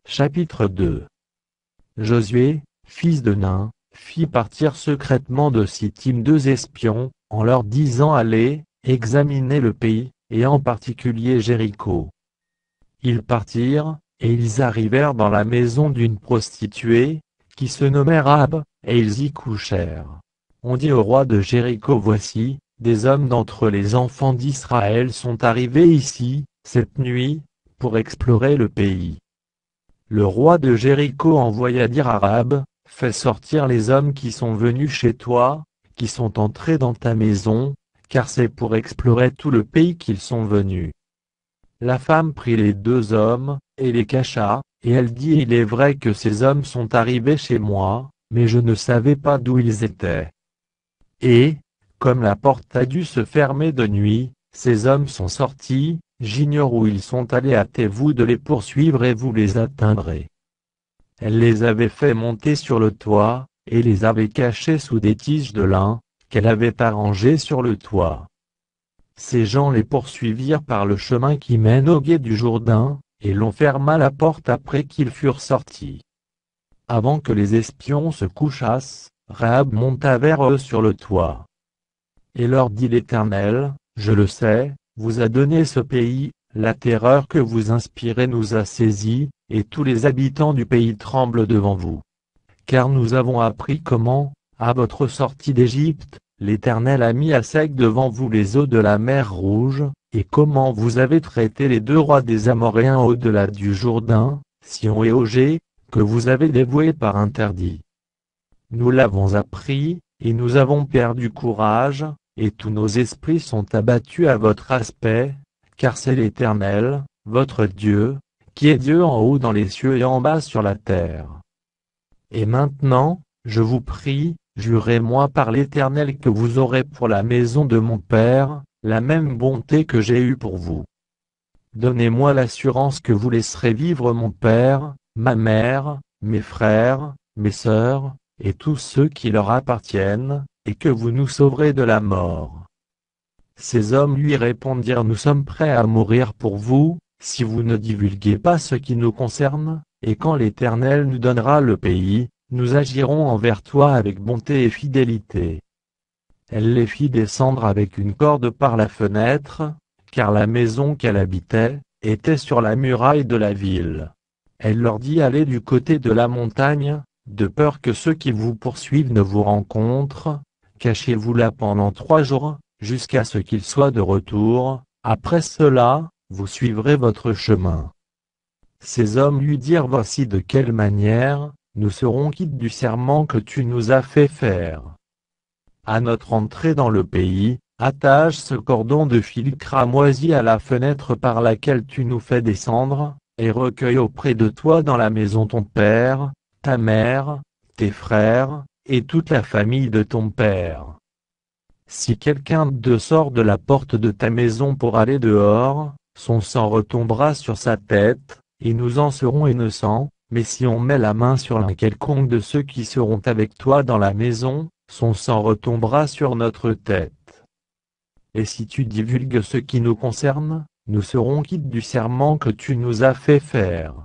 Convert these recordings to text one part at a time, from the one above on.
Chapitre 2. Josué, fils de Nun, fit partir secrètement de Sittim 2 espions, en leur disant allez, examiner le pays, et en particulier Jéricho. Ils partirent, et ils arrivèrent dans la maison d'une prostituée, qui se nommait Rahab, et ils y couchèrent. On dit au roi de Jéricho voici, des hommes d'entre les enfants d'Israël sont arrivés ici, cette nuit, pour explorer le pays. Le roi de Jéricho envoya dire à Rahab, fais sortir les hommes qui sont venus chez toi, qui sont entrés dans ta maison, car c'est pour explorer tout le pays qu'ils sont venus. La femme prit les 2 hommes, et les cacha, et elle dit il est vrai que ces hommes sont arrivés chez moi, mais je ne savais pas d'où ils étaient. Et, comme la porte a dû se fermer de nuit, ces hommes sont sortis, j'ignore où ils sont allés, hâtez-vous de les poursuivre et vous les atteindrez. Elle les avait fait monter sur le toit, et les avait cachés sous des tiges de lin, qu'elle avait arrangées sur le toit. Ces gens les poursuivirent par le chemin qui mène au gué du Jourdain, et l'on ferma la porte après qu'ils furent sortis. Avant que les espions se couchassent, Rahab monta vers eux sur le toit. Et leur dit l'Éternel, je le sais, vous a donné ce pays, la terreur que vous inspirez nous a saisis, et tous les habitants du pays tremblent devant vous. Car nous avons appris comment, à votre sortie d'Égypte, l'Éternel a mis à sec devant vous les eaux de la mer Rouge, et comment vous avez traité les 2 rois des Amoréens au-delà du Jourdain, Sion et Ogé, que vous avez dévoués par interdit. Nous l'avons appris, et nous avons perdu courage, et tous nos esprits sont abattus à votre aspect, car c'est l'Éternel, votre Dieu, qui est Dieu en haut dans les cieux et en bas sur la terre. Et maintenant, je vous prie, jurez-moi par l'Éternel que vous aurez pour la maison de mon Père, la même bonté que j'ai eue pour vous. Donnez-moi l'assurance que vous laisserez vivre mon père, ma mère, mes frères, mes sœurs, et tous ceux qui leur appartiennent, et que vous nous sauverez de la mort. Ces hommes lui répondirent nous sommes prêts à mourir pour vous, si vous ne divulguez pas ce qui nous concerne, et quand l'Éternel nous donnera le pays, nous agirons envers toi avec bonté et fidélité. Elle les fit descendre avec une corde par la fenêtre, car la maison qu'elle habitait, était sur la muraille de la ville. Elle leur dit allez du côté de la montagne, de peur que ceux qui vous poursuivent ne vous rencontrent, cachez-vous là pendant 3 jours, jusqu'à ce qu'ils soient de retour, après cela, vous suivrez votre chemin. Ces hommes lui dirent voici de quelle manière, nous serons quittes du serment que tu nous as fait faire. À notre entrée dans le pays, attache ce cordon de fil cramoisi à la fenêtre par laquelle tu nous fais descendre, et recueille auprès de toi dans la maison ton père, ta mère, tes frères, et toute la famille de ton père. Si quelqu'un d'eux sort de la porte de ta maison pour aller dehors, son sang retombera sur sa tête, et nous en serons innocents, mais si on met la main sur l'un quelconque de ceux qui seront avec toi dans la maison, son sang retombera sur notre tête. Et si tu divulgues ce qui nous concerne, nous serons quittes du serment que tu nous as fait faire.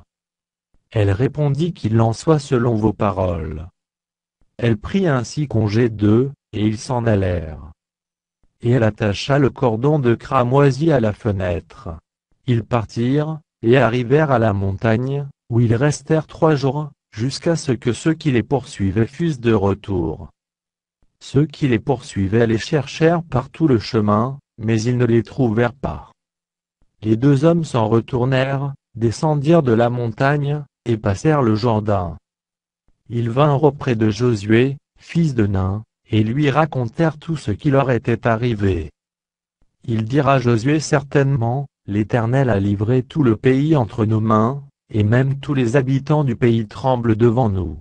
Elle répondit qu'il en soit selon vos paroles. Elle prit ainsi congé d'eux, et ils s'en allèrent. Et elle attacha le cordon de cramoisi à la fenêtre. Ils partirent, et arrivèrent à la montagne, où ils restèrent 3 jours, jusqu'à ce que ceux qui les poursuivaient fussent de retour. Ceux qui les poursuivaient les cherchèrent par tout le chemin, mais ils ne les trouvèrent pas. Les 2 hommes s'en retournèrent, descendirent de la montagne, et passèrent le Jourdain. Ils vinrent auprès de Josué, fils de Nun, et lui racontèrent tout ce qui leur était arrivé. Ils dirent à Josué certainement, l'Éternel a livré tout le pays entre nos mains, et même tous les habitants du pays tremblent devant nous.